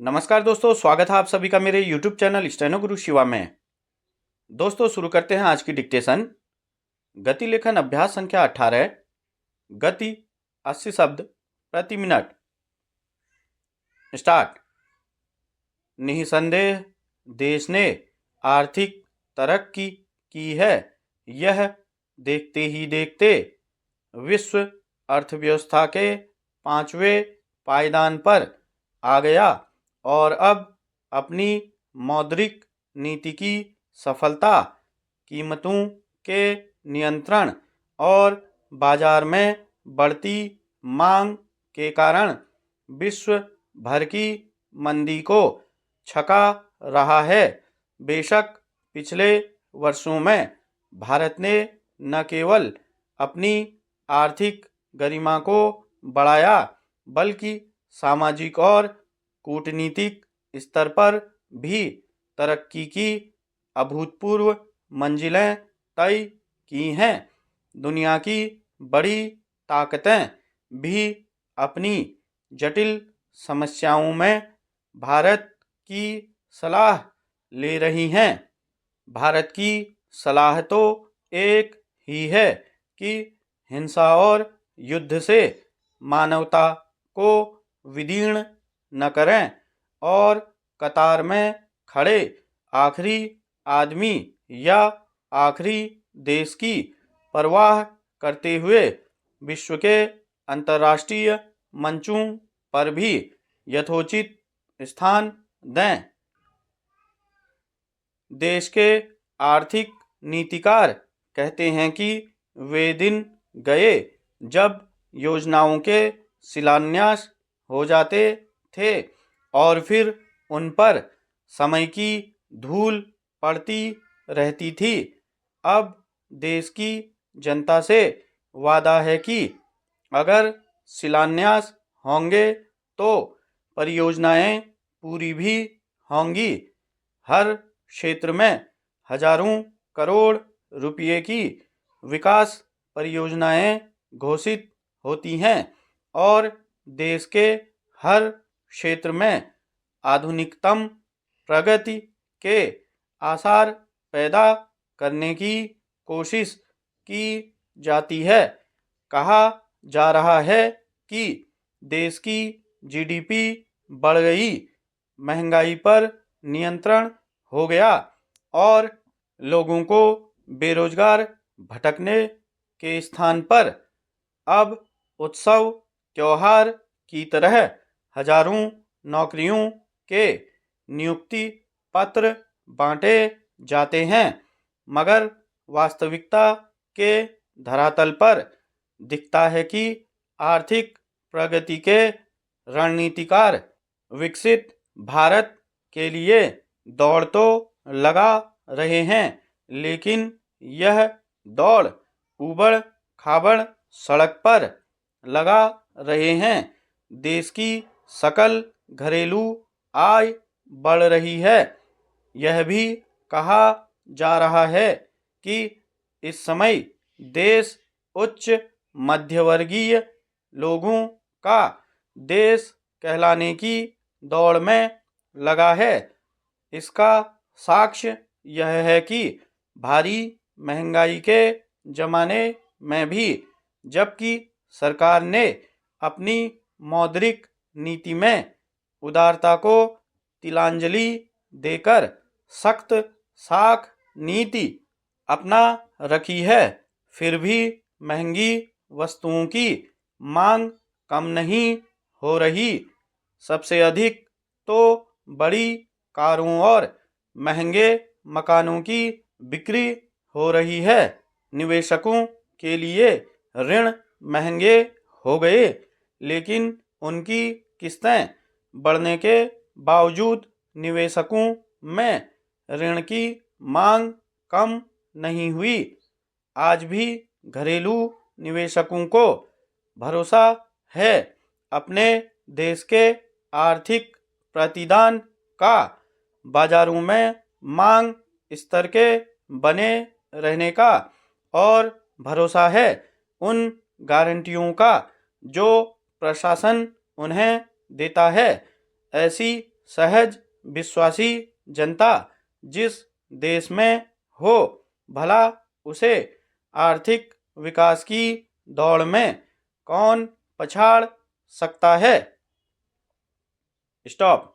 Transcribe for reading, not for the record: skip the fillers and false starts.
नमस्कार दोस्तों, स्वागत है आप सभी का मेरे YouTube चैनल स्टेनो गुरु शिवा में। दोस्तों शुरू करते हैं आज की डिक्टेशन। गति लेखन अभ्यास संख्या 18। गति 80 शब्द प्रति मिनट। स्टार्ट। निसंदेह देश ने आर्थिक तरक्की की है। यह देखते ही देखते विश्व अर्थव्यवस्था के 5वें पायदान पर आ गया और अब अपनी मौद्रिक नीति की सफलता, कीमतों के नियंत्रण और बाजार में बढ़ती मांग के कारण विश्व भर की मंदी को छका रहा है। बेशक पिछले वर्षों में भारत ने न केवल अपनी आर्थिक गरिमा को बढ़ाया बल्कि सामाजिक और कूटनीतिक स्तर पर भी तरक्की की अभूतपूर्व मंजिलें तय की हैं। दुनिया की बड़ी ताकतें भी अपनी जटिल समस्याओं में भारत की सलाह ले रही हैं। भारत की सलाह तो एक ही है कि हिंसा और युद्ध से मानवता को विदीर्ण न करें और कतार में खड़े आखिरी आदमी या आखिरी देश की परवाह करते हुए विश्व के अंतर्राष्ट्रीय मंचों पर भी यथोचित स्थान दें। देश के आर्थिक नीतिकार कहते हैं कि वे दिन गए जब योजनाओं के शिलान्यास हो जाते थे और फिर उन पर समय की धूल पड़ती रहती थी। अब देश की जनता से वादा है कि अगर शिलान्यास होंगे तो परियोजनाएं पूरी भी होंगी। हर क्षेत्र में हजारों करोड़ रुपये की विकास परियोजनाएं घोषित होती हैं और देश के हर क्षेत्र में आधुनिकतम प्रगति के आसार पैदा करने की कोशिश की जाती है। कहा जा रहा है कि देश की जीडीपी बढ़ गई, महंगाई पर नियंत्रण हो गया और लोगों को बेरोजगार भटकने के स्थान पर अब उत्सव त्योहार की तरह हजारों नौकरियों के नियुक्ति पत्र बांटे जाते हैं, मगर वास्तविकता के धरातल पर दिखता है कि आर्थिक प्रगति के रणनीतिकार विकसित भारत के लिए दौड़ तो लगा रहे हैं, लेकिन यह दौड़ ऊबड़ खाबड़ सड़क पर लगा रहे हैं। देश की सकल घरेलू आय बढ़ रही है। यह भी कहा जा रहा है कि इस समय देश उच्च मध्यवर्गीय लोगों का देश कहलाने की दौड़ में लगा है। इसका साक्ष्य यह है कि भारी महंगाई के जमाने में भी जबकि सरकार ने अपनी मौद्रिक नीति में उदारता को तिलांजलि देकर सख्त साख नीति अपना रखी है, फिर भी महंगी वस्तुओं की मांग कम नहीं हो रही। सबसे अधिक तो बड़ी कारों और महंगे मकानों की बिक्री हो रही है। निवेशकों के लिए ऋण महंगे हो गए, लेकिन उनकी किस्तें बढ़ने के बावजूद निवेशकों में ऋण की मांग कम नहीं हुई। आज भी घरेलू निवेशकों को भरोसा है अपने देश के आर्थिक प्रतिदान का, बाजारों में मांग स्तर के बने रहने का और भरोसा है उन गारंटियों का जो प्रशासन उन्हें देता है। ऐसी सहज विश्वासी जनता जिस देश में हो, भला उसे आर्थिक विकास की दौड़ में कौन पछाड़ सकता है। स्टॉप।